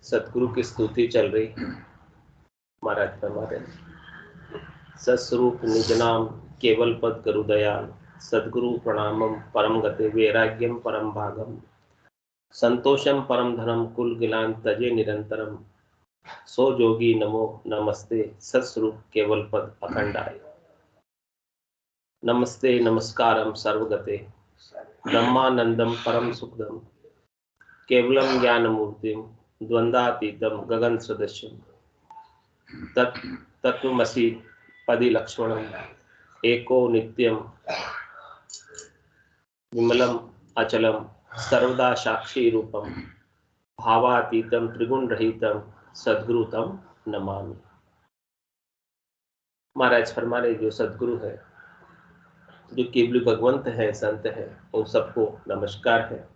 सतगुरु की स्तुति चल रही है। महाराज फरमा रहे सत्स्वरूप निज नाम केवल पद करु दयाल, सद्गुरु प्रणामम परम गते वैराग्यम परम भागम, संतोषम परम धनम कुल गिलान तजे निरंतरम, सो जोगी नमो नमस्ते सत्स्वरूप केवल पद अखंडाय। नमस्ते नमस्कारम सर्वगते ब्रह्मानंदम परम सुखदम, केवलम ज्ञान मूर्तिम द्वंद्वातीतम गगन सदृशम, तत्वमसि पदि लक्ष्मणम, एको नित्यम विमलम अचलम सर्वदा साक्षी रूपम, भावातीतम त्रिगुण रहितम सद्गुरुतम नमामि। महाराज फरमा रहे जो सद्गुरु है, जो केवल भगवंत है, संत है, उन सबको नमस्कार है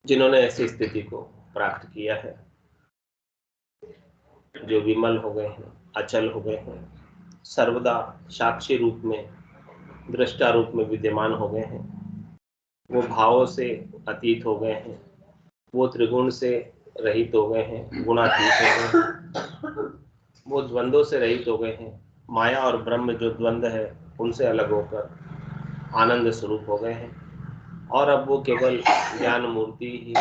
जिन्होंने ऐसी स्थिति को प्राप्त किया है, जो विमल हो गए हैं, अचल हो गए हैं, सर्वदा साक्षी रूप में, दृष्टा रूप में विद्यमान हो गए हैं, वो भावों से अतीत हो गए हैं, वो त्रिगुण से रहित हो गए हैं, गुणातीत हो गए हैं, वो द्वंद्वों से रहित हो गए हैं, माया और ब्रह्म जो द्वंद्व है उनसे अलग होकर आनंद स्वरूप हो गए हैं, और अब वो केवल ज्ञान मूर्ति ही,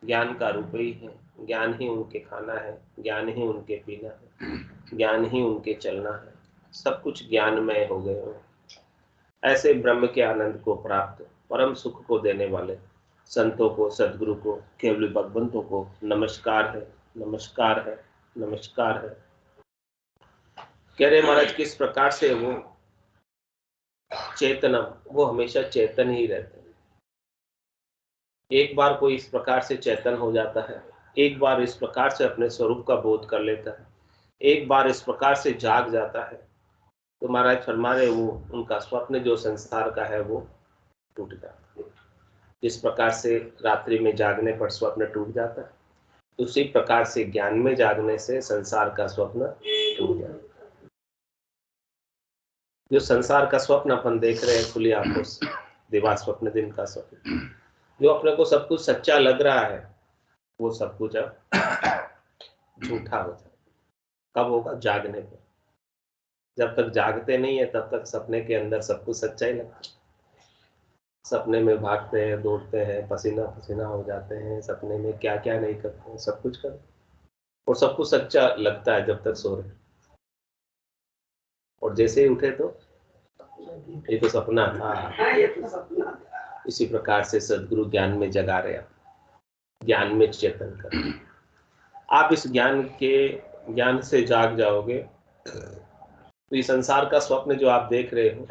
ज्ञान का रूप ही है, ज्ञान ही उनके खाना है, ज्ञान ही उनके पीना है, ज्ञान ही उनके चलना है, सब कुछ ज्ञानमय हो गए हो। ऐसे ब्रह्म के आनंद को प्राप्त, परम सुख को देने वाले संतों को, सद्गुरु को, केवल भगवंतों को नमस्कार है, नमस्कार है, नमस्कार है। कह रहे महाराज किस प्रकार से वो चेतनम, वो हमेशा चेतन ही रहते हैं। एक बार कोई इस प्रकार से चेतन हो जाता है, एक बार इस प्रकार से अपने स्वरूप का बोध कर लेता है, एक बार इस प्रकार से जाग जाता है, तो महाराज फरमा रहे वो उनका स्वप्न जो संसार का है वो टूट जाता है। जिस प्रकार से रात्रि में जागने पर स्वप्न टूट जाता है, उसी प्रकार से ज्ञान में जागने से संसार का स्वप्न टूट जाता है। जो संसार का स्वप्न अपन देख रहे हैं खुली आंखों से, दिवा स्वप्न दिन का स्वप्न, जो अपने को सब कुछ सच्चा लग रहा है, वो सब कुछ अब झूठा हो जाए। कब होगा? जागने पर। जब तक जागते नहीं है तब तक सपने के अंदर सब कुछ सच्चा ही लगता है। सपने में भागते हैं, दौड़ते हैं, पसीना पसीना हो जाते हैं, सपने में क्या क्या नहीं करते हैं, सब कुछ करते हैं और सब कुछ सच्चा लगता है जब तक सो रहे। और जैसे ही उठे तो ये तो सपना था। इसी प्रकार से सद्गुरु ज्ञान में जगा रहे, आप ज्ञान में चेतन कर, आप इस ज्ञान से जाग जाओगे तो ये संसार का स्वप्न जो आप देख रहे हो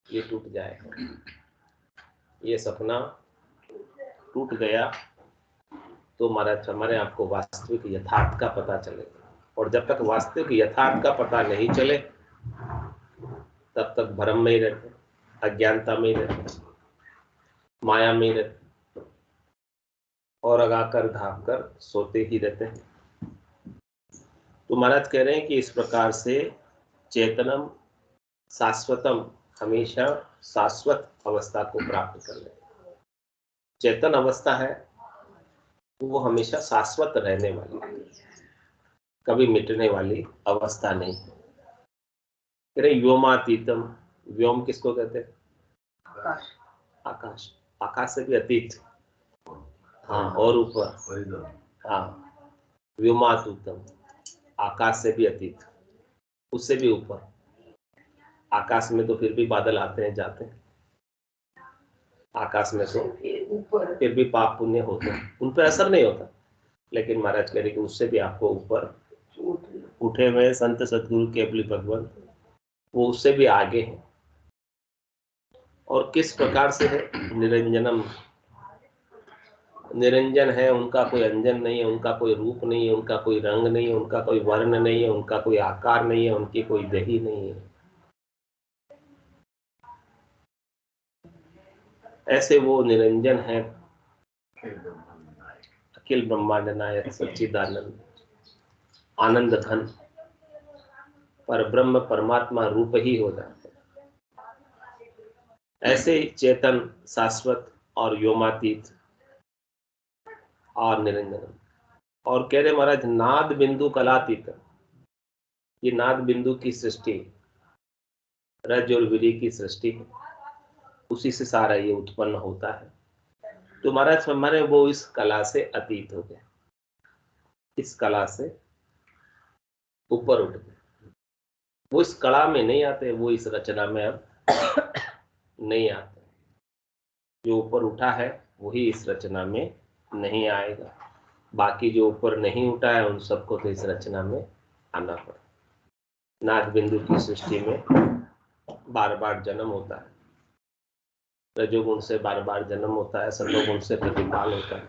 ये टूट जाएगा। ये सपना टूट गया तो हमारे आपको वास्तविक यथार्थ का पता चलेगा, और जब तक वास्तविक यथार्थ का पता नहीं चले तब तक भ्रम में ही रहते, अज्ञानता में ही रहते, माया में ही रहते और अगाकर धापकर सोते ही रहते हैं। तो महाराज कह रहे हैं कि इस प्रकार से चेतनम शाश्वतम, हमेशा शाश्वत अवस्था को प्राप्त कर ले। चेतन अवस्था है वो हमेशा शाश्वत रहने वाली, कभी मिटने वाली अवस्था नहीं है। कह रहे व्योमातीतम, व्योम किसको कहते हैं? आकाश। आकाश, आकाश से भी अतीत, हाँ, और ऊपर, हाँ, व्योमातीतम, आकाश से भी अतीत, उससे भी ऊपर। आकाश में तो फिर भी बादल आते हैं जाते हैं, आकाश में तो फिर भी पाप पुण्य होते हैं, उन पर असर नहीं होता, लेकिन महाराज कह रहे कि उससे भी आपको ऊपर उठे हुए संत सद्गुरु केवली भगवान, वो उससे भी आगे हैं। और किस प्रकार से है? निरंजनम, निरंजन है, उनका कोई अंजन नहीं है, उनका कोई रूप नहीं है, उनका कोई रंग नहीं है, उनका कोई वर्ण नहीं है, उनका कोई आकार नहीं है, उनकी कोई देही नहीं है। ऐसे वो निरंजन है, अखिल ब्रह्मांड नायक सच्चिदानंद आनंद घन पर ब्रह्म परमात्मा रूप ही हो जाते हैं। ऐसे चेतन, शाश्वत और व्योमातीत और निरंजन, और कह रहे महाराज नाद बिंदु कलातीत, ये नाद बिंदु की सृष्टि, रज और वीर्य की सृष्टि है, उसी से सारा ये उत्पन्न होता है। तो महाराज हमारे वो इस कला से अतीत हो गए, इस कला से ऊपर उठ गए। वो इस कला में नहीं आते, वो इस रचना में अब नहीं आते। जो ऊपर उठा है वही इस रचना में नहीं आएगा, बाकी जो ऊपर नहीं उठा है उन सबको तो इस रचना में आना पड़ा। नाद बिंदु की सृष्टि में बार बार जन्म होता है, रजोगुण से बार बार जन्म होता है, सतोगुण से प्रतिपाल होता है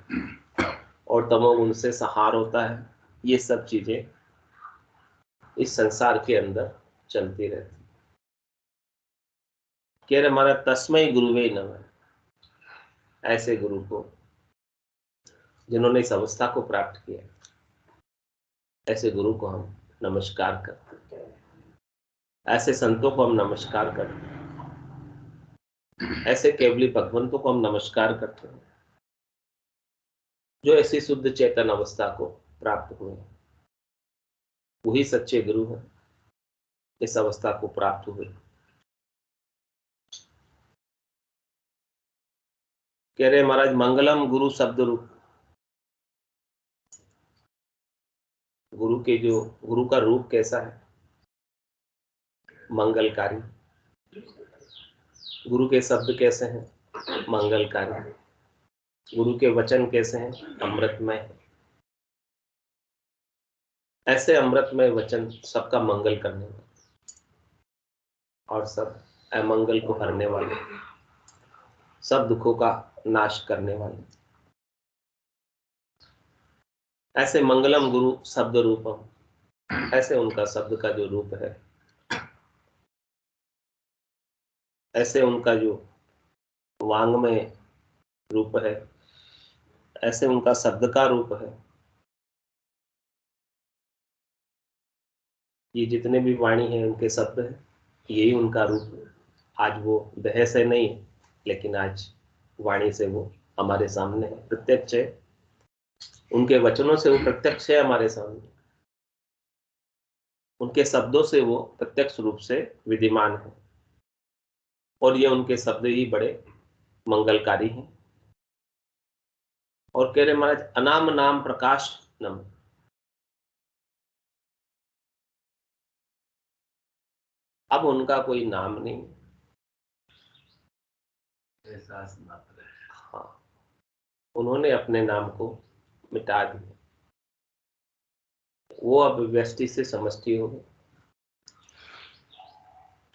और तमोगुण से संहार होता है। ये सब चीजें इस संसार के अंदर चलती रहती। कह रहे हमारा तस्मै गुरुवे नमः, ऐसे गुरु को जिन्होंने इस अवस्था को प्राप्त किया, ऐसे गुरु को हम नमस्कार करते हैं, ऐसे संतों को हम नमस्कार करते हैं, ऐसे केवली भगवंतों को हम नमस्कार करते हैं जो ऐसी शुद्ध चेतन अवस्था को प्राप्त हुए। वही सच्चे गुरु हैं, इस अवस्था को प्राप्त हुए। कह रहे महाराज मंगलम गुरु शब्द रूप, गुरु के जो गुरु का रूप कैसा है, मंगलकारी। गुरु के शब्द कैसे हैं, मंगलकारी। गुरु के वचन कैसे हैं, अमृतमय है। ऐसे अमृतमय वचन सबका मंगल करने वाले और सब अमंगल को हरने वाले, सब दुखों का नाश करने वाले, ऐसे मंगलम गुरु शब्द रूपम, ऐसे उनका शब्द का जो रूप है, ऐसे उनका जो वांग्मय रूप है, ऐसे उनका शब्द का रूप है। ये जितने भी वाणी हैं उनके शब्द हैं, यही उनका रूप है। आज वो देह से नहीं है, लेकिन आज वाणी से वो हमारे सामने है, प्रत्यक्ष है। उनके वचनों से वो प्रत्यक्ष है हमारे सामने, उनके शब्दों से वो प्रत्यक्ष रूप से विद्यमान है। और ये उनके शब्द ही बड़े मंगलकारी हैं। और कह रहे महाराज अनाम नाम प्रकाश नम, अब उनका कोई नाम नहीं, एहसास मात्र है। हाँ, उन्होंने अपने नाम को मिटा दिया, वो अब व्यष्टि से समष्टि हो गए।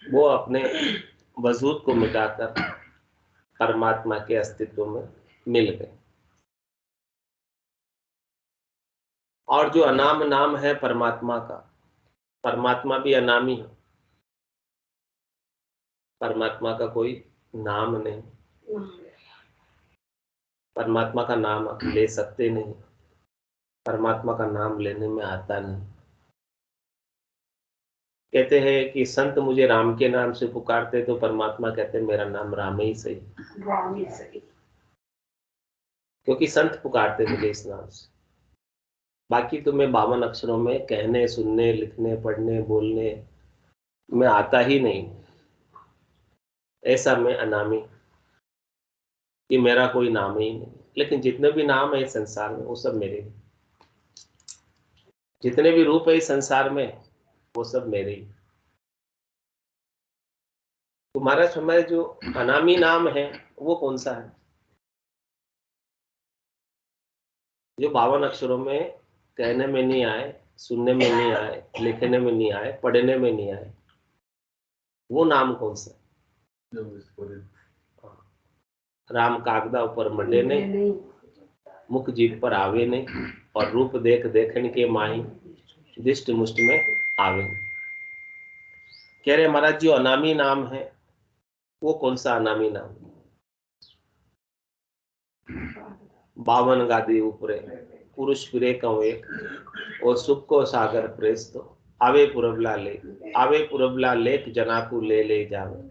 वो अपने वजूद को मिटाकर परमात्मा के अस्तित्व में मिल गए। और जो अनाम नाम है परमात्मा का, परमात्मा भी अनामी है, परमात्मा का कोई नाम नहीं, परमात्मा का नाम आप ले सकते नहीं, परमात्मा का नाम लेने में आता नहीं। कहते हैं कि संत मुझे राम के नाम से पुकारते, तो परमात्मा कहते मेरा नाम राम ही सही, राम ही सही, क्योंकि संत पुकारते मुझे इस नाम से। बाकी तो मैं 52 अक्षरों में कहने, सुनने, लिखने, पढ़ने, बोलने में आता ही नहीं, ऐसा मैं अनामी, कि मेरा कोई नाम ही नहीं। लेकिन जितने भी नाम है इस संसार में वो सब मेरे, जितने भी रूप है इस संसार में वो सब मेरे ही। तुम्हारा समय जो अनामी नाम है वो कौन सा है, जो 52 अक्षरों में कहने में नहीं आए, सुनने में नहीं आए, लिखने में नहीं आए, पढ़ने में नहीं आए, वो नाम कौन सा है? राम कागदा ऊपर मंडे नहीं, मुख जीभ पर आवे नहीं, और रूप देख देखन के माही दिष्ट मुष्ट में आवे नहीं। कह रहे महाराज जो अनामी नाम है वो कौन सा अनामी नाम? 52 गादी ऊपरे पुरुष फिरे कं एक, और सुख को सागर प्रेस तो आवे पुरबला लेक, आवे पुरबला लेक जनाकू ले ले जावे,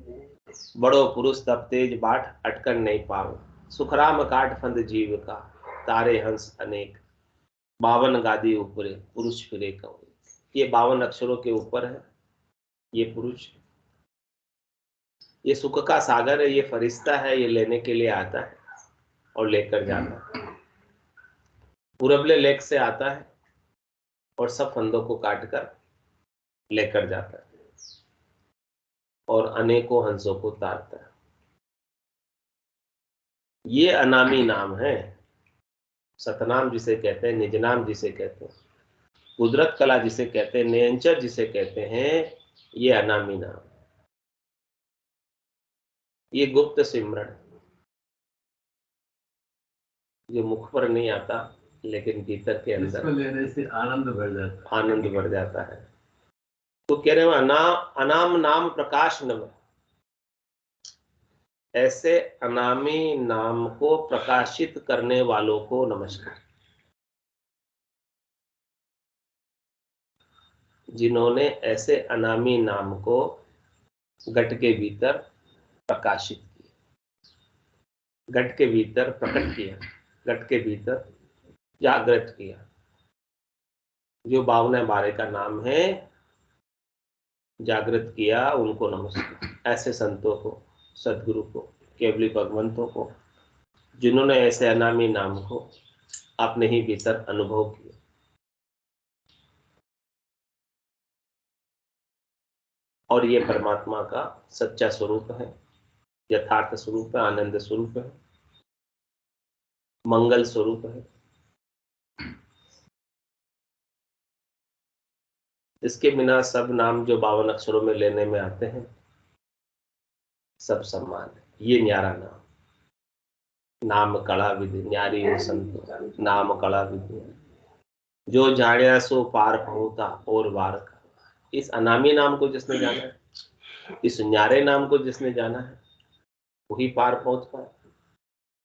बड़ो पुरुष तब तेज बाट अटकन नहीं पावे, सुखराम काट फंद जीव का तारे हंस अनेक। 52 गादी ऊपरे पुरुष फिरे कौन। ये 52 अक्षरों के ऊपर है ये पुरुष, ये सुख का सागर है, ये फरिश्ता है, ये लेने के लिए आता है और लेकर जाता है। पूरबले लेक से आता है और सब फंदों को काटकर लेकर जाता है और अनेकों हंसों को तारता है। ये अनामी नाम है, सतनाम जिसे कहते हैं, निजनाम जिसे कहते हैं, कुदरत कला जिसे कहते हैं, नियंचर जिसे कहते हैं, ये अनामी नाम। ये गुप्त सिमरण जो मुख पर नहीं आता लेकिन भीतर के अंदर इसको लेने से आनंद बढ़ जाता है, आनंद बढ़ जाता है। तो कह रहे हैं अनाम नाम प्रकाश नव, ऐसे अनामी नाम को प्रकाशित करने वालों को नमस्कार, जिन्होंने ऐसे अनामी नाम को घट के भीतर प्रकाशित किया, घट के भीतर प्रकट किया, घट के भीतर जागृत किया। जो 52 का नाम है जागृत किया, उनको नमस्कार। ऐसे संतों को, सदगुरु को, केवली भगवंतों को, जिन्होंने ऐसे अनामी नाम को अपने ही भीतर अनुभव किया। और ये परमात्मा का सच्चा स्वरूप है, यथार्थ स्वरूप है, आनंद स्वरूप है, मंगल स्वरूप है। इसके बिना सब नाम जो 52 अक्षरों में लेने में आते हैं सब सम्मान है। ये न्यारा नाम कड़ा विधि न्यारी हो संत, नाम कड़ा विधि जो जाड़िया सो पार पहुंचा और वार का। इस अनामी नाम को जिसने जाना है, इस न्यारे नाम को जिसने जाना है, वही पार पहुंच पाए।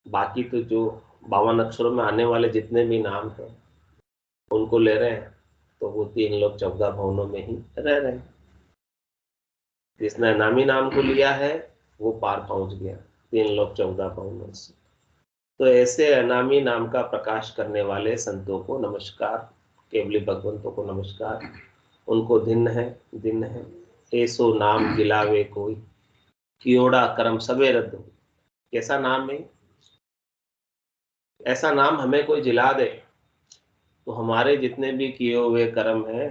बाकी तो जो 52 अक्षरों में आने वाले जितने भी नाम हैं उनको ले रहे हैं तो वो 3 लोग 14 भवनों में ही रह रहे हैं। जिसने अनामी नाम को लिया है वो पार पहुंच गया 3 लोग 14 भवनों से। तो ऐसे अनामी नाम का प्रकाश करने वाले संतों को नमस्कार, केवली भगवंतों को नमस्कार। उनको दिन है ऐसो नाम गिलावे कोई, कियोड़ा कर्म सबे रद्द हो। कैसा नाम है? ऐसा नाम हमें कोई जिला दे तो हमारे जितने भी किए हुए कर्म हैं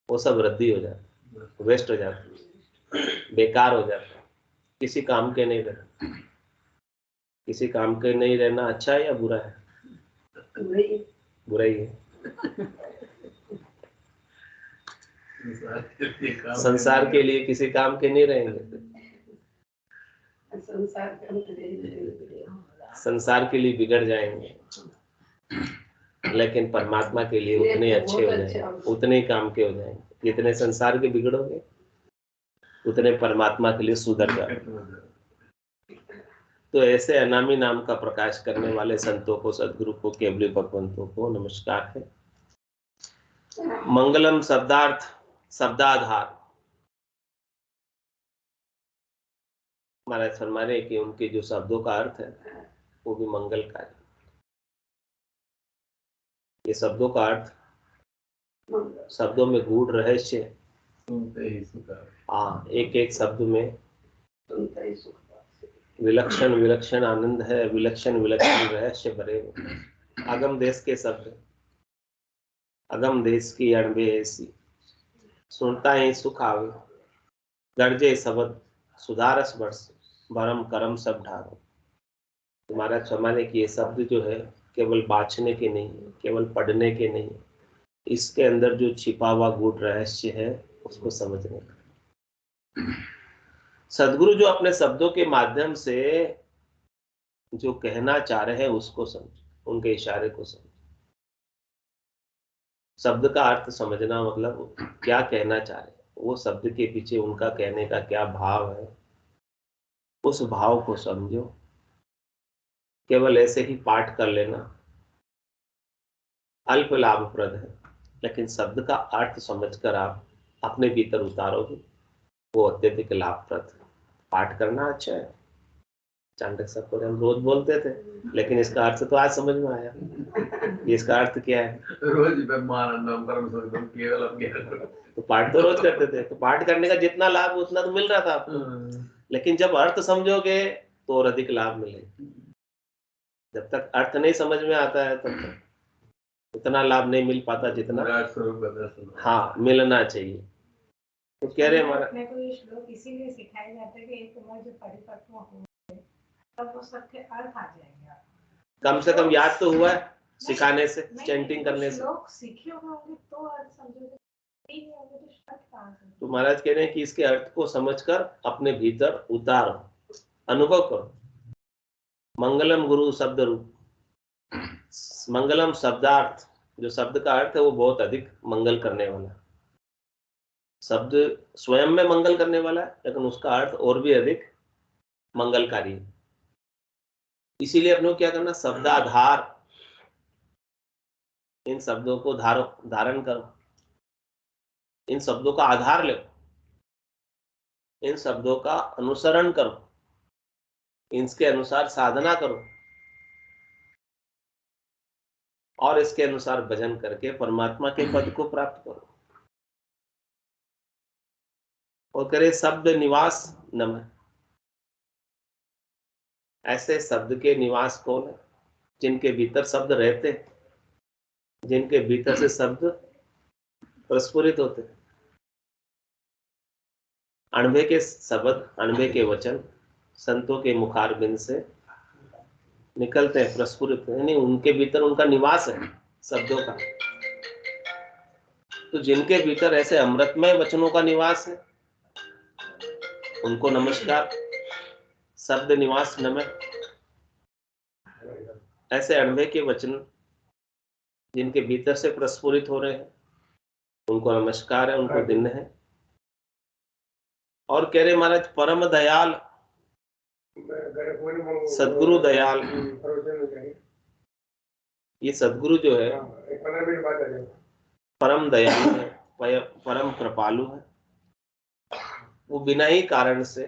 वो सब रद्दी हो जाते, वेस्ट हो जाते, बेकार हो जाते, किसी काम के नहीं रहते। किसी काम के नहीं रहना अच्छा है या बुरा है? बुरा ही है। संसार के लिए किसी काम के नहीं रहेंगे, संसार के लिए बिगड़ जाएंगे, लेकिन परमात्मा के लिए उतने अच्छे हो जाएंगे, उतने काम के हो जाएंगे। जितने संसार के बिगड़ोगे उतने परमात्मा के लिए सुधर जाओगे। तो ऐसे अनामी नाम का प्रकाश करने वाले संतों को, सदगुरु को, केवली भगवंतों को नमस्कार है। मंगलम शब्दार्थ शब्दाधार, महाराज फरमाने कि उनके जो शब्दों का अर्थ है वो भी मंगलकारी। ये शब्दों का अर्थ, शब्दों में गूढ़ रहस्य, हाँ, एक एक शब्द में विलक्षण विलक्षण आनंद है, विलक्षण विलक्षण रहस्य भरे। अगम देश के शब्द, अगम देश की अणबे ऐसी, सुनता ही सुख आवे, गर्जे शब्द सुधारस वर्ष, भरम करम सब ढारो। तुम्हारा क्षमाने की ये शब्द जो है केवल बाँचने के नहीं है, केवल पढ़ने के नहीं है, इसके अंदर जो छिपा हुआ गूढ़ रहस्य है उसको समझने का। सदगुरु जो अपने शब्दों के माध्यम से जो कहना चाह रहे हैं उसको समझो, उनके इशारे को समझो। शब्द का अर्थ समझना मतलब क्या कहना चाह रहे हैं, वो शब्द के पीछे उनका कहने का क्या भाव है, उस भाव को समझो। केवल ऐसे ही पाठ कर लेना अल्प लाभप्रद है, लेकिन शब्द का अर्थ समझकर आप अपने भीतर उतारोगे वो अत्यधिक लाभप्रद है। पाठ करना अच्छा है, चाणक्य सपोरे हम रोज बोलते थे, लेकिन इसका अर्थ तो आज समझ में आया। इसका अर्थ क्या है? रोज ब्रह्मानंदम परम सुखदम केवलम ज्ञानम। तो पाठ तो रोज करते थे, तो पाठ करने का जितना लाभ उतना तो मिल रहा था आपको, लेकिन जब अर्थ समझोगे तो और अधिक लाभ मिलेगा। जब तक अर्थ नहीं समझ में आता है तब तक उतना लाभ नहीं मिल पाता जितना हाँ मिलना चाहिए। तो कह रहे हमारा अपने को ये श्लोक इसीलिए सिखाया जाता है कि एक उम्र जब परिपक्व होंगे तब वो सबके अर्थ आ जाएंगे। कम से कम याद तो हुआ है सिखाने से, चैंटिंग करने से। श्लोक सीखे होंगे तो अर्थ समझोगे, नहीं होंगे तो अर्थ कहाँ से? तो महाराज कह रहे हैं कि इसके अर्थ को समझकर अपने भीतर उतारो, अनुभव करो। मंगलम गुरु शब्द रूप, मंगलम शब्दार्थ, जो शब्द का अर्थ है वो बहुत अधिक मंगल करने वाला। शब्द स्वयं में मंगल करने वाला है, लेकिन उसका अर्थ और भी अधिक मंगलकारी है। इसीलिए अपने को क्या करना, शब्दाधार, इन शब्दों को धारण करो, इन शब्दों का आधार लो, इन शब्दों का अनुसरण करो, इनके अनुसार साधना करो और इसके अनुसार भजन करके परमात्मा के पद को प्राप्त करो। और करे शब्द निवास नमः, ऐसे शब्द के निवास कौन है? जिनके भीतर शब्द रहते, जिनके भीतर से शब्द प्रस्फुरित होते। अणभे के शब्द, अणभे के वचन संतों के मुखारबिंद से निकलते हैं, प्रस्फुरित, यानी उनके भीतर उनका निवास है शब्दों का। तो जिनके भीतर ऐसे अमृतमय वचनों का निवास है उनको नमस्कार, शब्द निवास नमः। ऐसे अणभे के वचन जिनके भीतर से प्रस्फुरित हो रहे हैं उनको नमस्कार है, उनको दिन है। और कह रहे महाराज परम दयाल, सदगुरु दयाल, ये सदगुरु जो है परम दयालु है, परम कृपालु है। वो बिना ही कारण से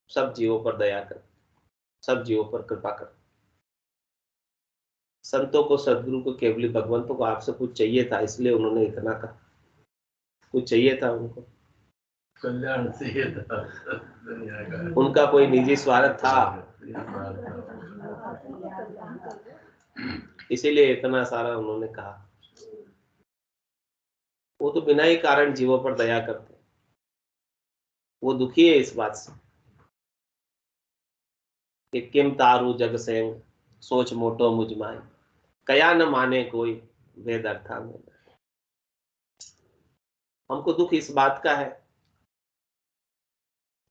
सब जीवों पर दया कर, सब जीवों पर कृपा कर। संतों को, सदगुरु को, केवली भगवंतों को आपसे कुछ चाहिए था, इसलिए उन्होंने इतना कहा। कुछ चाहिए था उनको, कल्याण चाहिए था, उनका कोई निजी स्वार्थ था, इसीलिए इतना सारा उन्होंने कहा। वो तो बिना ही कारण जीवों पर दया करते, वो दुखी है इस बात से कि किम तारू जग सेंग सोच मोटो मुझ माए, कया न माने कोई वेद अर्था में। हमको दुख इस बात का है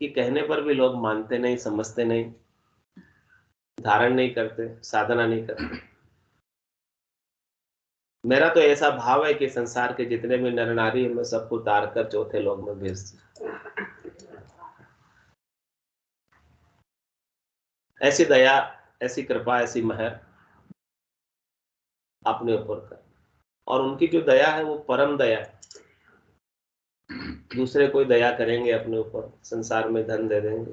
कि कहने पर भी लोग मानते नहीं, समझते नहीं, धारण नहीं करते, साधना नहीं करते। मेरा तो ऐसा भाव है कि संसार के जितने भी नर नारी हैं मैं सबको उतार कर चौथे लोग में भेज दूं। ऐसी दया, ऐसी कृपा, ऐसी महर अपने ऊपर कर। और उनकी जो दया है वो परम दया है। दूसरे कोई दया करेंगे अपने ऊपर, संसार में धन दे देंगे,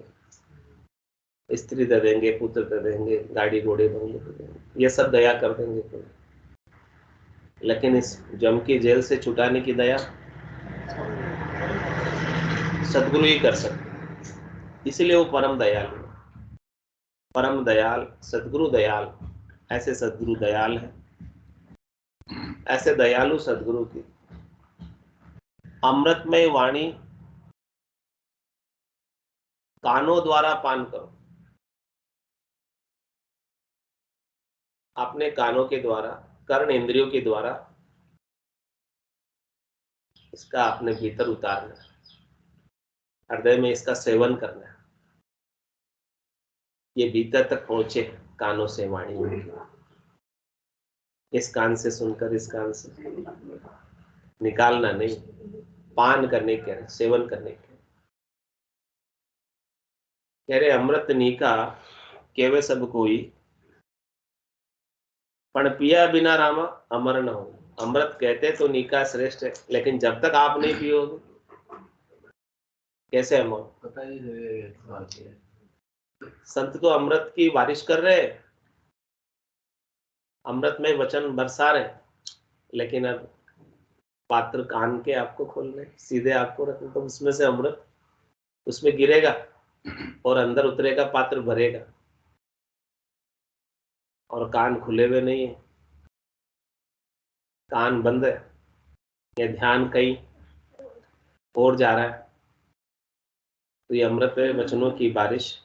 स्त्री दे देंगे, पुत्र दे देंगे, गाड़ी घोड़े बंगले दे देंगे, ये सब दया कर देंगे कोई। लेकिन इस जम की जेल से छुटाने की दया सदगुरु ही कर सकते, इसलिए वो परम दयालु है। परम दयाल, सदगुरु दयाल, ऐसे सदगुरु दयाल है। ऐसे दयालु सदगुरु की अमृतमय वाणी कानों द्वारा पान करो। अपने कानों के द्वारा, कर्ण इंद्रियों के द्वारा इसका अपने भीतर उतारना, हृदय में इसका सेवन करना, ये भीतर तक पहुंचे कानों से वाणी। इस कान से सुनकर इस कान से निकालना नहीं, पान करने के, सेवन करने के। कह रहे अमृत नीका केवे सब कोई, पण पिया बिना रामा अमर न हो। अमृत कहते तो नीका श्रेष्ठ है, लेकिन जब तक आप नहीं पियोगे कैसे अमर? पता ही नहीं। संत तो अमृत की बारिश कर रहे, अमृत में वचन बरसा रहे, लेकिन अब पात्र कान के आपको खोलने, सीधे आपको रखने, तो उसमें से अमृत उसमें गिरेगा और अंदर उतरेगा, पात्र भरेगा, और कान खुले हुए नहीं है, कान बंद है, या ध्यान कहीं और जा रहा है, तो ये अमृत वचनों की बारिश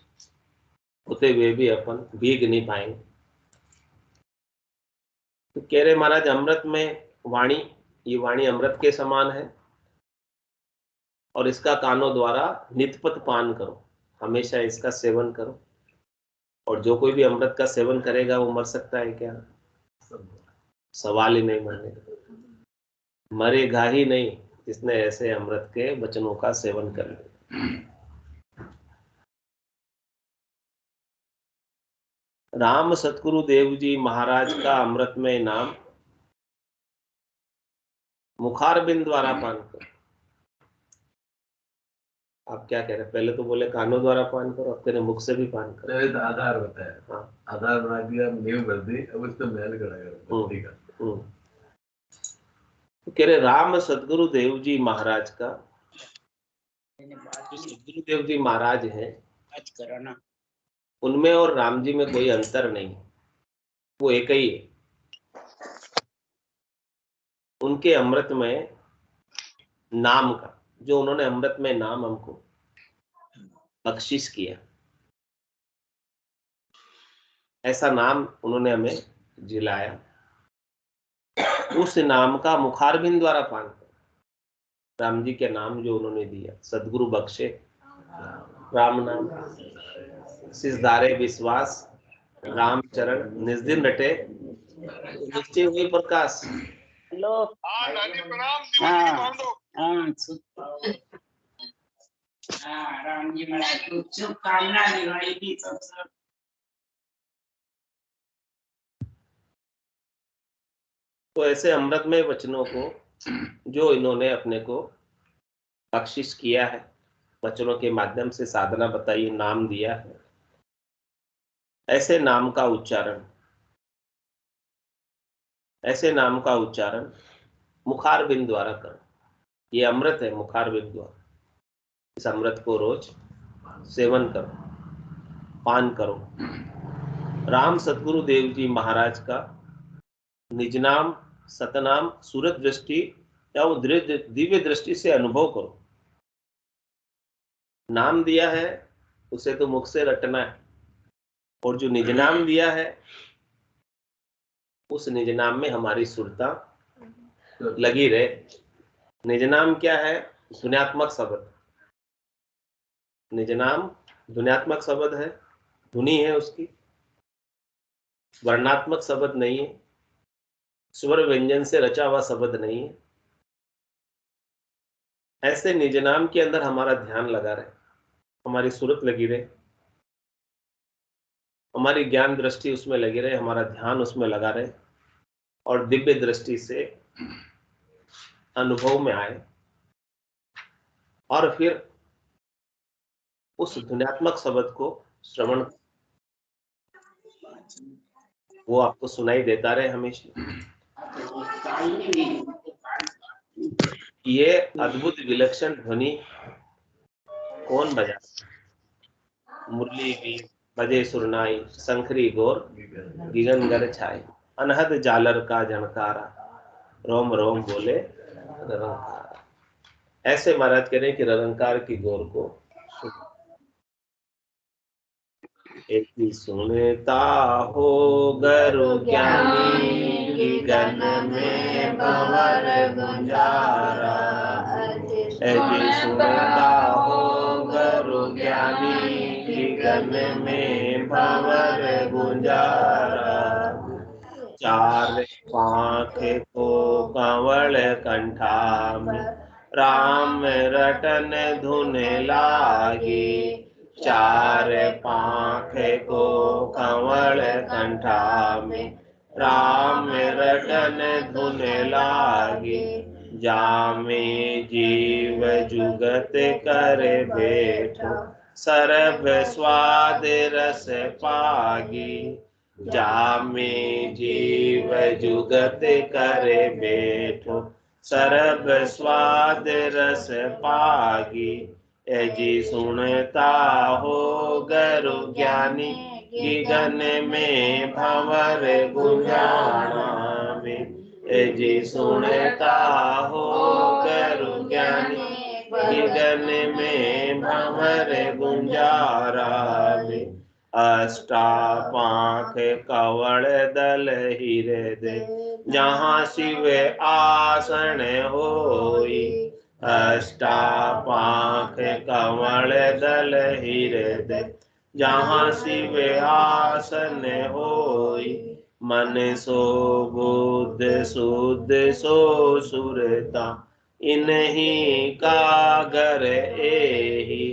होते हुए भी अपन भीग नहीं पाएंगे। तो कह रहे महाराज, अमृत में वाणी, ये वाणी अमृत के समान है, और इसका कानों द्वारा नितपत पान करो, हमेशा इसका सेवन करो। और जो कोई भी अमृत का सेवन करेगा वो मर सकता है क्या? सवाल ही नहीं मरने का, मरेगा ही नहीं जिसने ऐसे अमृत के वचनों का सेवन कर लिया। राम सतगुरु देव जी महाराज का अमृतमय नाम मुखारबिंद द्वारा पान करो। आप क्या कह रहे हैं? पहले तो बोले कानों द्वारा पान करो, अब कह रहे मुख से भी पान करो। पहले तो आधार होता है, हाँ, आधार बना दिया, नींव भर दी, अब उसको महल खड़ा कर दिया। तो कह रहे राम सतगुरु देव जी महाराज का, जो सतगुरु देव जी महाराज हैं, उनमें और राम जी में कोई अंतर नहीं, वो एक ही है। उनके अमृत में नाम का, जो उन्होंने अमृत में नाम हमको बख्शिश किया, ऐसा नाम उन्होंने हमें जिलाया, उस नाम का मुखारबिंद द्वारा पान करो। राम जी के नाम जो उन्होंने दिया, सदगुरु बख्शे राम नाम, सिजदारे विश्वास राम चरण, निजदिन रटे निश्चय हुए प्रकाश। हेलो, दादी प्रणाम। राम जी महाराज शुभकामना दिवाली की सब। तो ऐसे अमृतमय वचनों को जो इन्होंने अपने को बख्शिश किया है, वचनों के माध्यम से साधना बताई, नाम दिया है, ऐसे नाम का उच्चारण, ऐसे नाम का उच्चारण मुखारबिंद द्वारा करो। ये अमृत है, मुखारबिंद द्वारा, इस अमृत को रोज सेवन करो, पान करो। राम सतगुरु देव जी महाराज का निज नाम, सतनाम, सूरत दृष्टि या वो दिव्य दृष्टि से अनुभव करो। नाम दिया है उसे तो मुख से रटना है, और जो निज नाम दिया है उस निज नाम में हमारी सुरता लगी रहे। निज नाम क्या है? ध्वन्यात्मक शब्द। निज नाम ध्वन्यात्मक शब्द है, धुनी है उसकी, वर्णात्मक शब्द नहीं है, स्वर व्यंजन से रचा हुआ शब्द नहीं है। ऐसे निज नाम के अंदर हमारा ध्यान लगा रहे, हमारी सूरत लगी रहे, हमारी ज्ञान दृष्टि उसमें लगी रहे, हमारा ध्यान उसमें लगा रहे, और दिव्य दृष्टि से अनुभव में आए, और फिर उस ध्वन्यात्मक शब्द को श्रवण, वो आपको सुनाई देता रहे हमेशा। ये अद्भुत विलक्षण ध्वनि कौन बजा? मुरली भी बजे सुरनाई, शंखरी गोर गिगन छाई, अनहद जालर का झनकारा, रोम रोम बोले ररंकार। ऐसे महाराज कह रहे कि ररंकार की गोर को एक ही सुनता हो गरु ज्ञानी, गिगन में भंवर गुंजारा। ऐसे सुनता हो गरु ज्ञानी, गिगन में भंवर गुंजारा। चार पाँख को कंवल कंठा में, राम रटन धुन लागी। चार पाँख को कंवल कंठा में, राम रटन धुन लागी। जामे जीव जुगत कर बैठो, सरब स्वाद रस पागी, जामे जीव जुगत करे बैठो, सरब स्वाद रस पागी। एजी सुनता हो गरु ज्ञानी, गगन में भंवर गुंजाना में। एजी सुनता हो गरु ज्ञानी, गगन में भंवर गुंजारा में। अष्टापांख कवल दल हृदय, जहाँ शिव आसन होई। अष्टापांख कवल दल हृदय, जहाँ शिव आसन होई। मन सो बुद्ध शुद्ध सो सुरता, इन्हीं कागर एहि।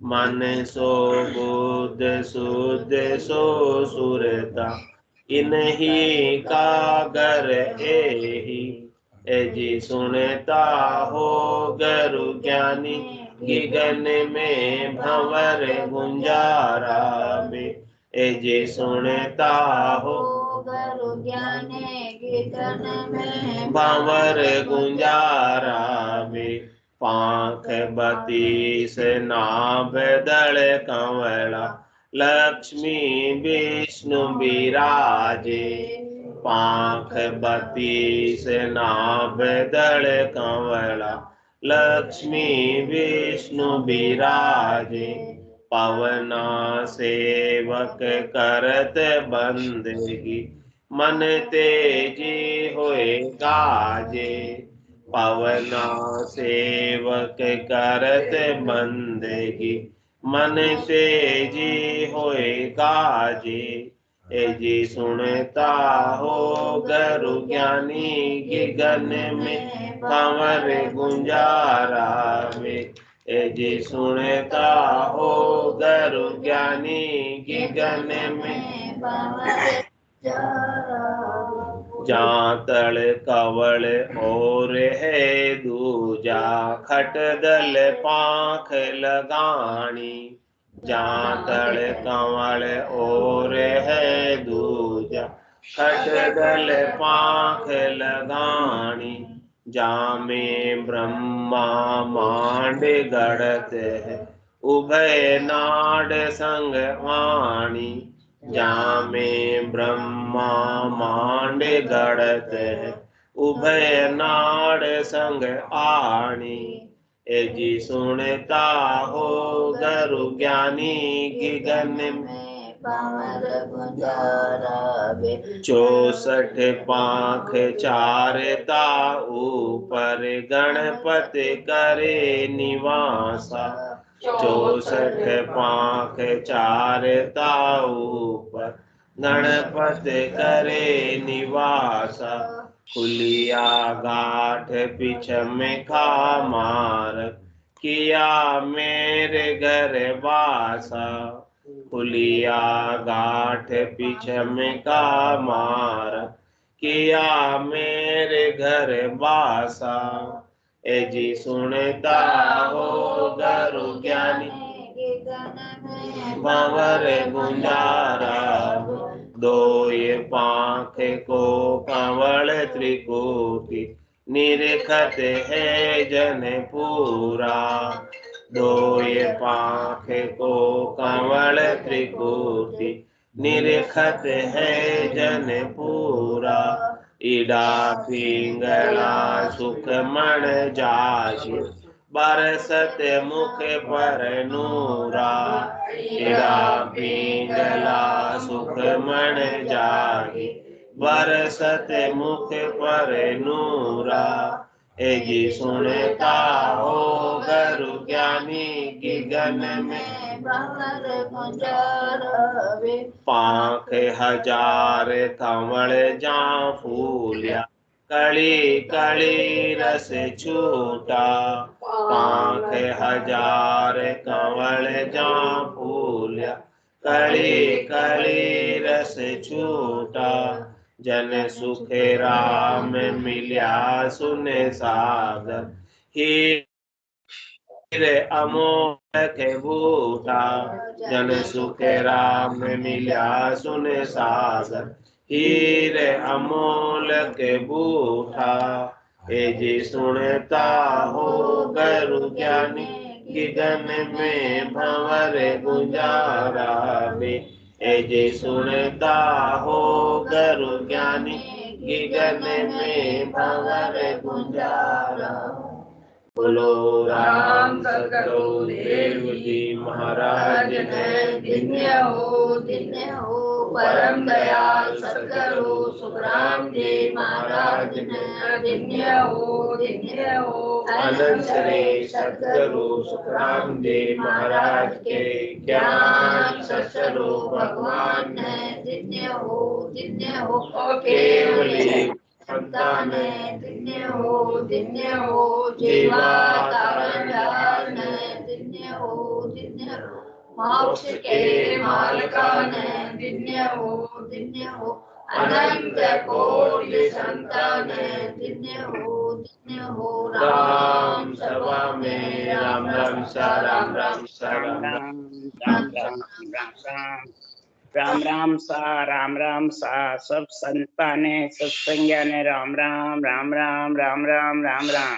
मन सो बुद्ध शुद्ध सो सुरता, इन्हीं कागर एहि। एजी सुनता हो गरु ज्ञानी, गगन में भंवर गुंजारा में। एजी सुनता हो गरु ज्ञानी, गगन में भंवर गुंजारा में। पांख 32 नाभ दल कंवला, लक्ष्मी विष्णु विराजे। पांख 32 नाभ दल कंवला, लक्ष्मी विष्णु विराजे। पवना सेवक करत बंदगी, मन तेजी होए गाजे। पवना सेवक करत बंदगी, मन तेजी होए गाजे। एजी सुनता हो गरु ज्ञानी, गगन में भंवर गुंजारा में। एजी सुनता हो गरु ज्ञानी, गगन में भंवर जातल कवल और है दूजा, खट दल पांख लगानी। जातल कंवल और है दूजा, खट दल पांख लगानी। जामे ब्रह्मा मांड गढ़त है, उभय नाड संग वाणी। जामे ब्रह्मा मांड गढ़त है, उभय नाड संग आणी। एजी सुनता हो गरु ज्ञानी, गगन में भंवर गुंजारा में। 64 पांख चारता ऊपर, गणपति करे निवासा। 64 पांख चारता ऊपर, गणपति करे निवासा। खुलिया गाठ पिछ में खा मार, किया मेरे घर वासा। खुलिया गाठ पिछ में का मार, किया मेरे घर वासा। एजी सुनता हो गरु ज्ञानी, गगन में भंवर गुंजारा। 2 पांख को कंवल त्रिकोटि, निरखत है जन पूरा। 2 पांख को कंवल त्रिकोटि, निरखत है जन पूरा। इडा पिंगला सुख मन जाहि, बरसत मुख पर नूरा। इडा पिंगला सुख मन जाहि, बरसत मुख पर नूरा। एजी सुनता हो गरु ज्ञानी, गगन में भंवर गुंजारा में। पांख 1000 कंवल जा फूलिया, कली कली रस छूटा। पांख 1000 कंवल जा फूलिया, कली कली रस छूटा। जन सुख राम मिल्या सुन सागर, ही रे अमोलक बूटा जन सुखे राम मिल्या सुने सागर हीरे अमोलक बूटा ए जी सुनता हो गुरु ज्ञानी गगन में भंवर गुंजारा बे ए जी सुनता हो गुरु ज्ञानी गगन में भंवर गुंजारा। बोलो राम सतगुरु देव जी महाराज ने धन्य हो परम दयाल सतगुरु सुखराम जी महाराज ने धन्य हो अनंत श्री सतगुरु सुखराम जी महाराज के ज्ञान सतस्वरूप भगवान ने धन्य हो केवली संतान धन्य हो जीवा तारण धन्य हो मोक्ष के मालिका ने धन्य हो अनंत कोटि संतान धन्य हो राम सभा में राम राम सा राम राम सा राम राम राम सा सब संताने सत्संग्या ने राम राम राम राम राम राम राम राम।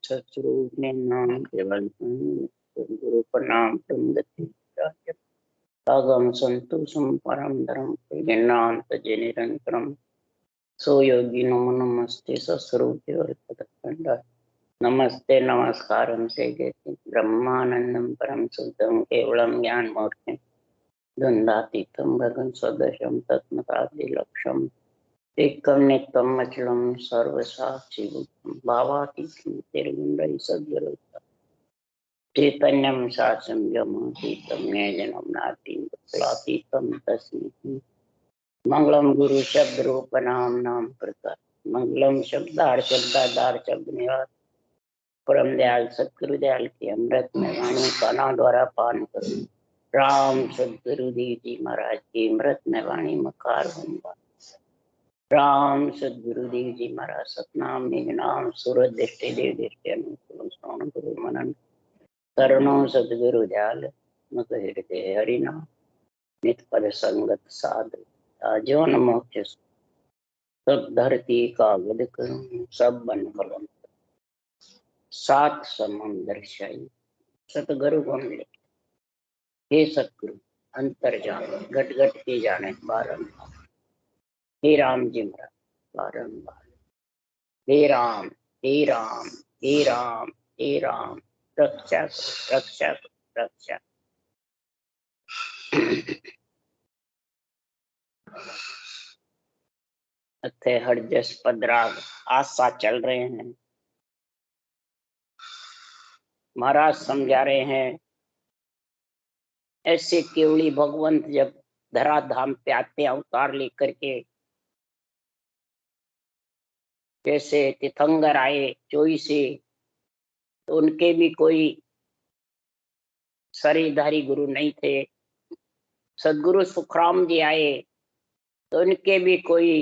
सतस्वरूप ने नाम केवल गुरु प्रणाम आगम संतोषम परम धर्म ज्ञानांत जय निरंतरम सो योगी नमो नमस्ते सस्वरूप नमस्ते नमस्कारम से ब्रह्मानंदम परम शुद्धम केवलम ज्ञान मूर्ति द्वंद्वातीतम गगन सदृशम तत्मतादि लक्ष्यम एकम नित्यम अचलम सर्वसाक्षी भावातीतम तिरुगुंडई सद्गुरु चैतन्यम साक्षम व्योमातीतम न्यायजनम नातीम पुत्रातीतम तस्मै मंगलम गुरु शब्द रूप नाम प्रकार मंगलम शब्दार्थ शब्द निवास परम दयाल सतगुरु दयाल के अमृत में वाणी काना द्वारा पान करूं। राम सतगुरु देव जी महाराज की अमृत में वाणी मकार बनवा। राम सतगुरु देव जी महाराज सतनाम निज नाम सूरज दृष्टि देव दृष्टि अनुकूल श्रवण गुरु मनन करुणो सतगुरु दयाल मत हृदय हरिनाम नित पद संगत साधु आजीवन मोक्ष सब धरती का वध करूं सब बन फलन सात समुद्र शाही सतगुरु गुण लिखे हे सतगुरु अंतर जान घट घट के जाने बारंबार हे राम जी महाराज बारंबार हे राम हे राम हे राम हे राम रक्षा रक्षा रक्षा। अथे हरजस पदराग आशा चल रहे हैं। महाराज समझा रहे हैं ऐसे केवली भगवंत जब धराधाम पे आते अवतार लेकर के जैसे तीर्थंकर आए चोई से तो उनके भी कोई शरीरधारी गुरु नहीं थे। सदगुरु सुखराम जी आए तो उनके भी कोई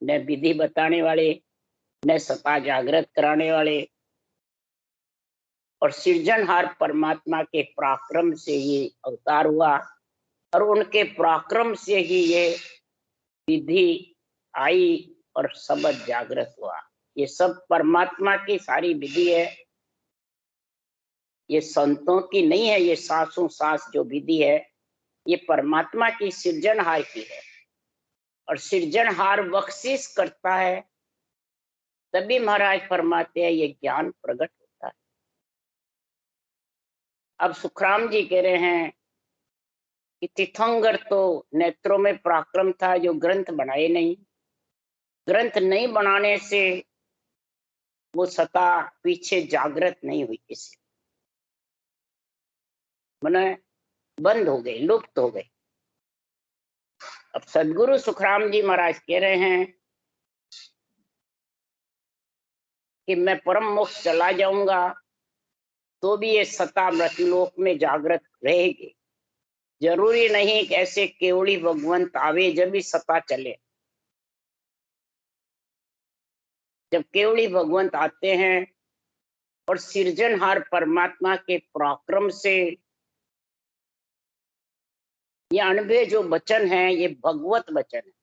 न विधि बताने वाले न सता जागृत कराने वाले और सृजनहार परमात्मा के पराक्रम से ये अवतार हुआ और उनके पराक्रम से ही ये विधि आई और शब्द जागृत हुआ। ये सब परमात्मा की सारी विधि है, ये संतों की नहीं है। ये सासों सास जो विधि है ये परमात्मा की सृजनहार की है और सृजनहार बख्शिश करता है तभी महाराज फरमाते हैं ये ज्ञान प्रकट होता है। अब सुखराम जी कह रहे हैं कि तीर्थंकर तो नेत्रों में पराक्रम था जो ग्रंथ बनाए नहीं, ग्रंथ नहीं बनाने से वो सता पीछे जागृत नहीं हुई, किसी मने बंद हो गई, लुप्त हो गई। अब सदगुरु सुखराम जी महाराज कह रहे हैं कि मैं परम मोक्ष चला जाऊंगा तो भी ये सता मृत्युलोक में जागृत रहेगी। जरूरी नहीं कि ऐसे केवली भगवंत आवे जब भी सता चले। जब केवली भगवंत आते हैं और सृजनहार परमात्मा के पराक्रम से ये अनभे जो वचन है ये भगवत वचन है,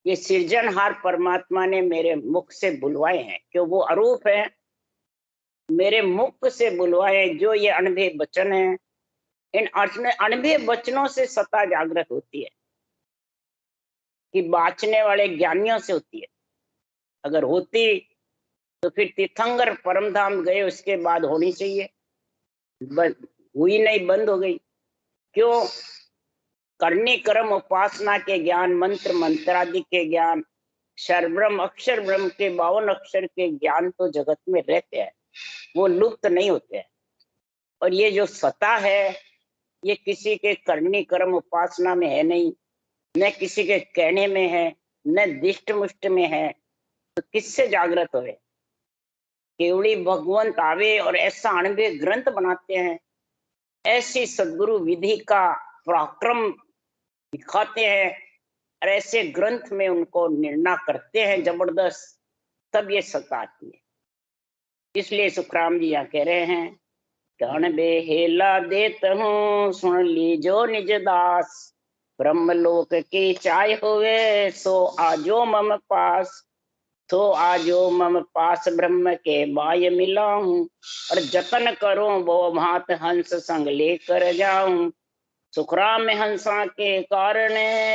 ये सृजनहार परमात्मा ने मेरे मुख से बुलवाए हैं, क्यों वो अरूप है, मेरे मुख से बुलवाए जो ये अनभे वचन है। इन अनभे वचनों से सत्ता जागृत होती है कि बाँचने वाले ज्ञानियों से होती है। अगर होती तो फिर तीर्थंकर परमधाम गए उसके बाद होनी चाहिए, हुई नहीं, बंद हो गई। क्यों? करनी कर्म उपासना के ज्ञान, मंत्र मंत्रादि के ज्ञान, क्षर ब्रह्म अक्षर ब्रह्म के 52 अक्षर के ज्ञान तो जगत में रहते हैं, वो लुप्त नहीं होते हैं। और ये जो सत्ता है ये किसी के करनी कर्म उपासना में है नहीं, न किसी के कहने में है, न दिष्ट मुष्ट में है, तो किससे जागृत होए? केवली भगवंत आवे और ऐसा अनभे ग्रंथ बनाते हैं, ऐसी सदगुरु विधि का पराक्रम दिखाते हैं और ऐसे ग्रंथ में उनको निर्णय करते हैं जबरदस्त, तब ये सत्ता आती है। इसलिए सुखराम जी यहाँ कह रहे हैं, अनभे हेला देत हूँ सुन लीजो निज दास, ब्रह्मलोक की चाय होवे सो आजो मम पास, तो आजो मम पास ब्रह्म के बाय मिलाऊं, और जतन करूं वो भांत हंस संग लेकर जाऊं, सुखराम हंसा के कारण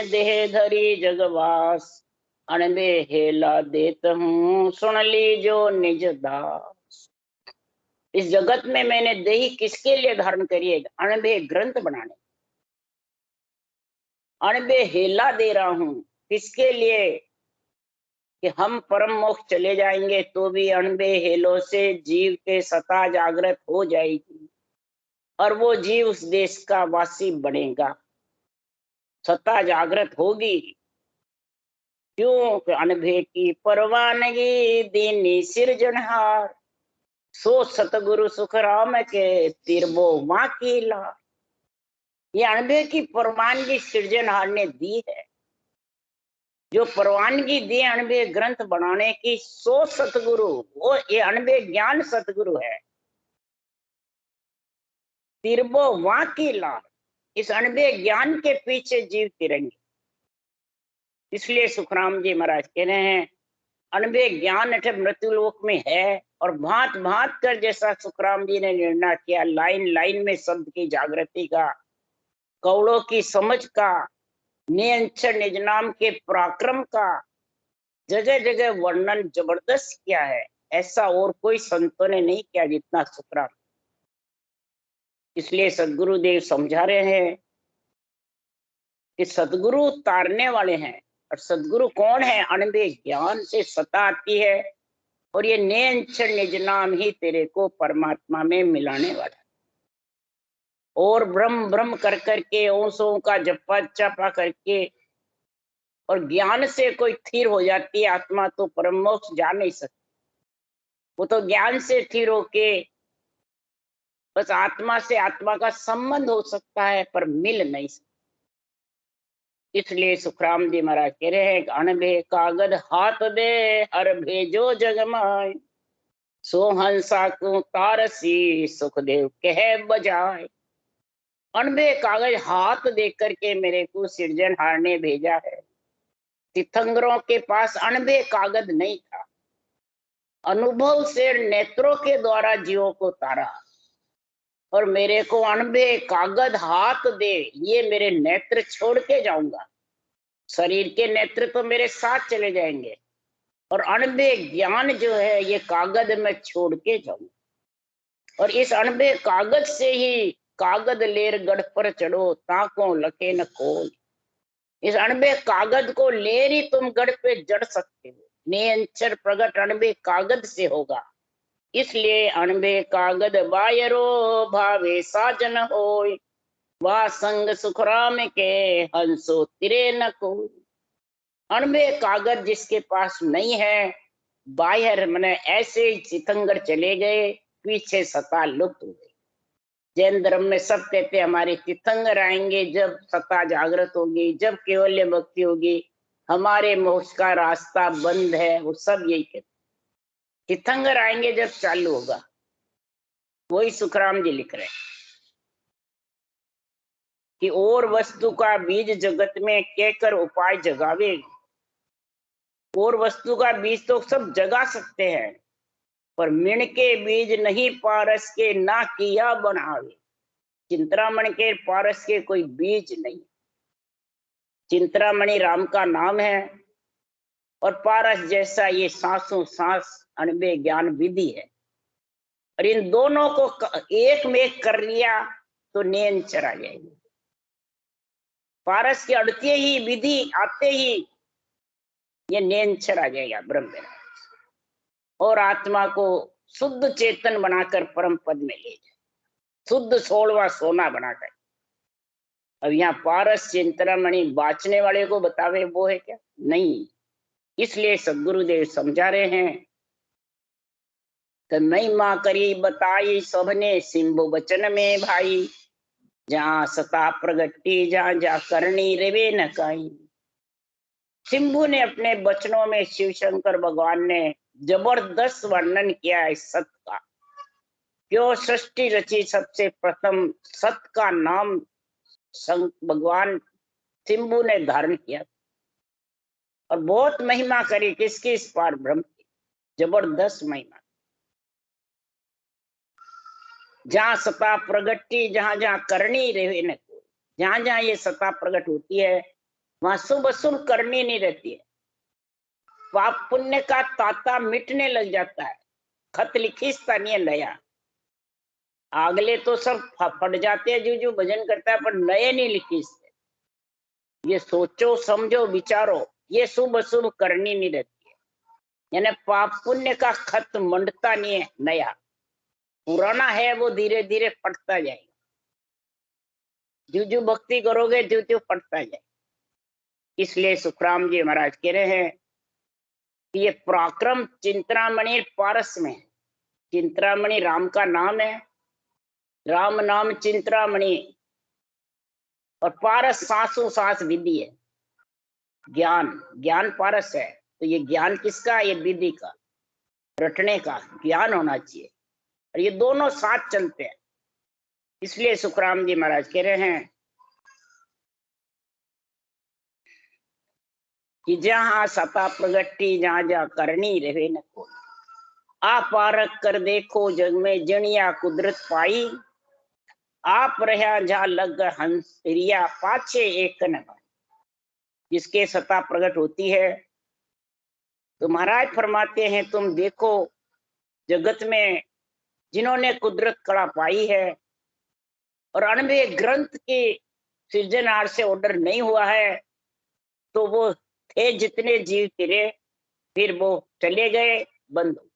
देह धरी जगवास, अनबे हेला देत हूँ सुन लीजो निज दास। इस जगत में मैंने देही किसके लिए धारण करी है? अनबे ग्रंथ बनाने। अनबे हेला दे रहा हूं किसके लिए? कि हम परम मोक्ष चले जाएंगे तो भी अनबे हेलों से जीव के सत्ता जागृत हो जाएगी और वो जीव उस देश का वासी बनेगा, सत्ता जागृत होगी। क्यों? अनभे की परवानगी दीनी सिरजनहार, सो सतगुरु सुखराम के तिरबो माँ की ला। ये अनभे की परवानगी सृजनहार ने दी है, जो परवानगी दी अनबे ग्रंथ बनाने की, सो सतगुरु, वो ये अनबे ज्ञान सतगुरु है। तिरबो वहां की ला, इस अनबे ज्ञान के पीछे जीव तिरंगे। इसलिए सुखराम जी महाराज कह रहे हैं, अनबे ज्ञान अठ मृत्युलोक में है और भांत भांत कर, जैसा सुखराम जी ने निर्णय किया, लाइन लाइन में शब्द की जागृति का, कौड़ों की समझ का, नियंचर निज नाम के पराक्रम का जगह जगह वर्णन जबरदस्त किया है। ऐसा और कोई संतों ने नहीं किया जितना सुखराम। इसलिए सदगुरुदेव समझा रहे हैं कि सदगुरु तारने वाले हैं। और सदगुरु कौन है? अनबे ज्ञान से सत्ता आती है और ये नियंचर निज नाम ही तेरे को परमात्मा में मिलाने वाला है। और ब्रह्म ब्रह्म कर करके, ओंसों का जपा चपा करके और ज्ञान से कोई स्थिर हो जाती है आत्मा, तो परम मोक्ष जा नहीं सकती। वो तो ज्ञान से स्थिर होके बस आत्मा से आत्मा का संबंध हो सकता है पर मिल नहीं सकता। इसलिए सुखराम जी महाराज कह रहे हैं, अनभे कागज हाथ दे हर भेजो जगमाय, सो हंसा को तारसी सुखदेव कह बजाय। अनभे कागज हाथ दे करके मेरे को सृजनहार ने भेजा है। तीर्थंकरों के पास अनबे कागज नहीं था, अनुभव से नेत्रों के द्वारा जीवों को तारा, और मेरे को अनबे कागज हाथ दे, ये मेरे नेत्र छोड़ के जाऊंगा। शरीर के नेत्र तो मेरे साथ चले जाएंगे और अनबे ज्ञान जो है ये कागज में छोड़ के जाऊंगा। और इस अनबे कागज से ही कागज लेर गढ़ पर चढ़ो ताको लखे न खोल। इस अनबे कागज को लेर ही तुम गढ़ पे जड़ सकते हो। नियंचर प्रगट अनबे कागज से होगा। इसलिए अनबे कागज बायरो भावे साजन होय, वा संग सुखराम के हंसो तिरे न कोई। अनबे कागज जिसके पास नहीं है, बाहर मने ऐसे तीर्थंकर चले गए, पीछे सत्ता लुप्त हो गई। जैन धर्म में सब कहते हैं हमारे तीर्थंकर आएंगे जब सत्ता जागृत होगी, जब केवल्य भक्ति होगी। हमारे मोक्ष का रास्ता बंद है, वो सब यही कहते। तीर्थंकर आएंगे जब चालू होगा, वही सुखराम जी लिख रहे हैं कि और वस्तु का बीज जगत में कहकर उपाय जगावे। और वस्तु का बीज तो सब जगा सकते हैं, पर मिण के बीज नहीं पारस के ना किया बनावे। चिंतरामणि के पारस के कोई बीज नहीं। चिंतरामणि राम का नाम है और पारस जैसा ये सांसों सांस अणबे ज्ञान विधि है। और इन दोनों को एक में एक कर लिया तो नींद चरा जाएगी। पारस के अड़ते ही विधि आते ही ये नींद चरा जाएगा ब्रह्म विराज, और आत्मा को शुद्ध चेतन बनाकर परम पद में ले जाए, शुद्ध 16वां सोना बनाकर। अब यहाँ पारस चिंतरामणि बाचने वाले को बतावे वो है क्या? नहीं। इसलिए सदगुरुदेव समझा रहे हैं तो महिमा करी बताई सबने सिंभु वचन में भाई। जहाँ सता प्रगटी जहाँ जा करनी रेवे न काई। सिंभु ने अपने वचनों में शिव शंकर भगवान ने जबरदस्त वर्णन किया है सत का। क्यों सृष्टि रची सबसे प्रथम सत का नाम भगवान सिंभु ने धारण किया और बहुत महिमा करी किसकी? इस पार ब्रह्म की जबरदस्त महिमा। जहाँ सता प्रगटी जहाँ जहाँ करनी रहे न कोई। जहाँ जहाँ ये सता प्रकट होती है वहां शुभ अशुभ करनी नहीं रहती है। पाप पुण्य का ताता मिटने लग जाता है। खत लिखिस्ता नहीं है नया। अगले तो सब फट जाते हैं जो भजन करता है, पर नए नहीं लिखिस्ते। ये सोचो समझो विचारो, ये शुभ अशुभ करनी नहीं रहती है। यानी पाप पुण्य का खत मंडता नहीं है नया। पुराना है वो धीरे धीरे फटता जाएगा। जो भक्ति करोगे जो फटता जाएगा। इसलिए सुखराम जी महाराज कह रहे हैं कि ये पराक्रम चिंतरामणि पारस में। चिंतरामणि राम का नाम है, राम नाम चिंतरामणि, और पारस सांसों सांस विधि है। ज्ञान ज्ञान पारस है। तो ये ज्ञान किसका? ये विधि का, रटने का ज्ञान होना चाहिए। और ये दोनों साथ चलते हैं। इसलिए सुखराम जी महाराज कह रहे हैं कि जहाँ सता प्रगटी जहाँ जहाँ करनी रहे न कोई। आप पारक कर देखो जग में जनिया कुदरत पाई। आप रहा जहाँ लग हंस प्रिया पाछे एक न पाई। जिसके सता प्रकट होती है तो महाराज फरमाते हैं तुम देखो जगत में जिन्होंने कुदरत कला पाई है और अणवे ग्रंथ के सृजनहार से ऑर्डर नहीं हुआ है, तो वो थे जितने जीव तिरे फिर वो चले गए, बंद हो।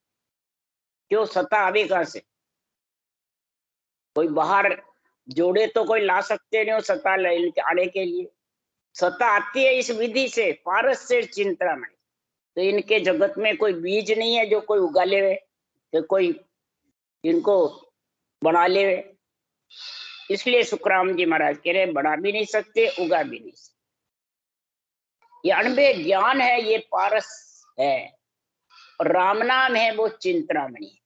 क्यों? सता आवे कहां से? कोई बाहर जोड़े तो कोई ला सकते नहीं हो सता आने के लिए। सता आती है इस विधि से, पारस से चिंतरामणि। तो इनके जगत में कोई बीज नहीं है जो कोई उगा ले, तो कोई इनको बना ले। इसलिए सुखराम जी महाराज कह रहे बना भी नहीं सकते, उगा भी नहीं सकते। ये अणबे ज्ञान है, ये पारस है, और राम नाम है वो चिंतरामणि।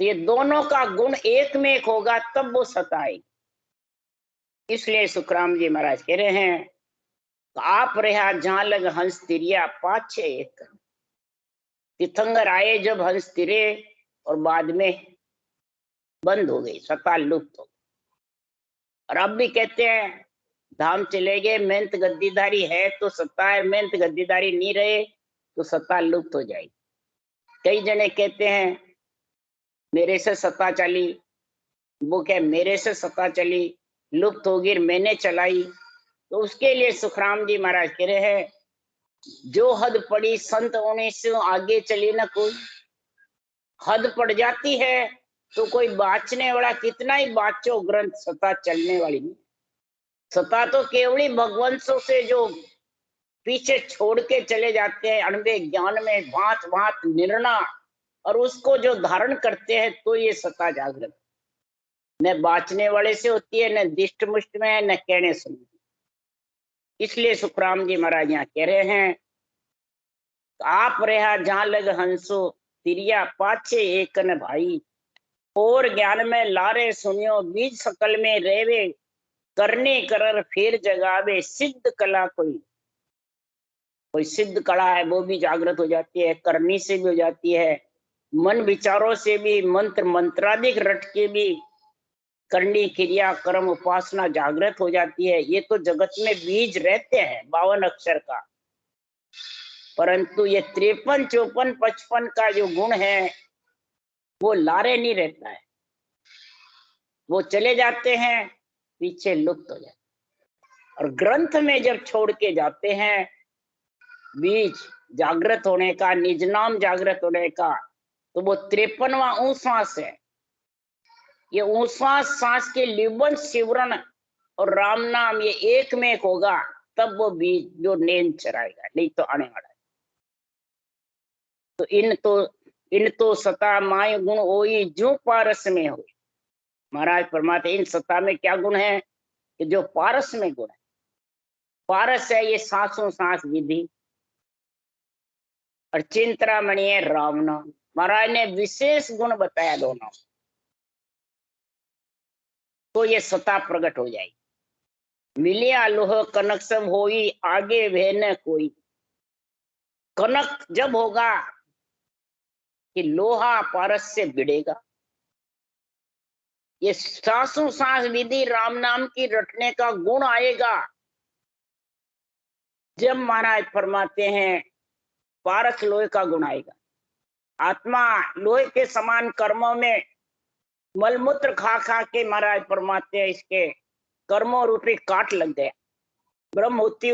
तो ये दोनों का गुण एक में एक होगा तब वो सता आएगी। इसलिए सुखराम जी महाराज कह रहे हैं आप रहा जहां लग हंस तिरिया पाछे एक। तीर्थंकर आए जब हंस तिरे और बाद में बंद हो गई, सता लुप्त हो गई। और अब भी कहते हैं धाम चले गए, मेहनत गद्दीदारी है तो सत्ता है, मेहनत गद्दीदारी नहीं रहे तो सत्ता लुप्त हो जाएगी। कई जने कहते हैं मेरे से सत्ता चली, वो क्या मेरे से सत्ता चली लुप्त होगी, मैंने चलाई। तो उसके लिए सुखराम जी महाराज कह रहे हैं जो हद पड़ी संत होने से आगे चली ना कोई। हद पड़ जाती है तो कोई बाचने वाला कितना ही बाचो ग्रंथ, सत्ता चलने वाली नहीं। सत्ता तो केवली भगवंशों से जो पीछे छोड़ के चले जाते हैं अणबे ज्ञान में भांत भांत निर्णय, और उसको जो धारण करते हैं तो ये सत्ता जागृत न बाचने वाले से होती है, न दिष्ट मुष्ट में, न कहने सुनने। इसलिए सुखराम जी महाराज यहाँ कह रहे हैं, आप रहा जहां लग हंसो तिरिया पाछे एक न भाई, और ज्ञान में लारे सुनियो बीज सकल में रेवे, करने करर फिर जगावे सिद्ध कला कोई सिद्ध कला है वो भी जागृत हो जाती है, करनी से भी हो जाती है, मन विचारों से भी, मंत्र मंत्राधिक रट के भी करनी क्रिया कर्म उपासना जागृत हो जाती है। ये तो जगत में बीज रहते हैं 52 अक्षर का, परंतु ये 53 54 55 का जो गुण है वो लारे नहीं रहता है, वो चले जाते हैं, पीछे लुप्त हो जाते हैं। और ग्रंथ में जब छोड़ के जाते हैं बीज जागृत होने का, निज नाम जागृत होने का, तो वो 53वां ऊंश्वास है। ये ऊंश्वास सांस के लिबन सिवरण और राम नाम ये एक में एक होगा, तब वो बीज जो नींद चराएगा, नहीं तो आने वाला है। तो इन तो सता माय गुण होई जो पारस में हो। महाराज फरमाते इन सता में क्या गुण है कि जो पारस में गुण है। पारस है ये सांसों सांस विधि, और चिंतरामणि है राम नाम। महाराज ने विशेष गुण बताया दोनों, तो ये सता प्रकट हो जाएगी। मिलिया लोह कनक सब होई आगे वह न कोई। कनक जब होगा कि लोहा पारस से भिड़ेगा। ये सांसों सांस विधि राम नाम की रटने का गुण आएगा जब महाराज फरमाते हैं पारस लोहे का गुण आएगा। आत्मा लोहे के समान कर्मों में मलमूत्र खा खा के महाराज फरमाते हैं इसके कर्मों रूपी काट लग गया। ब्रह्म होती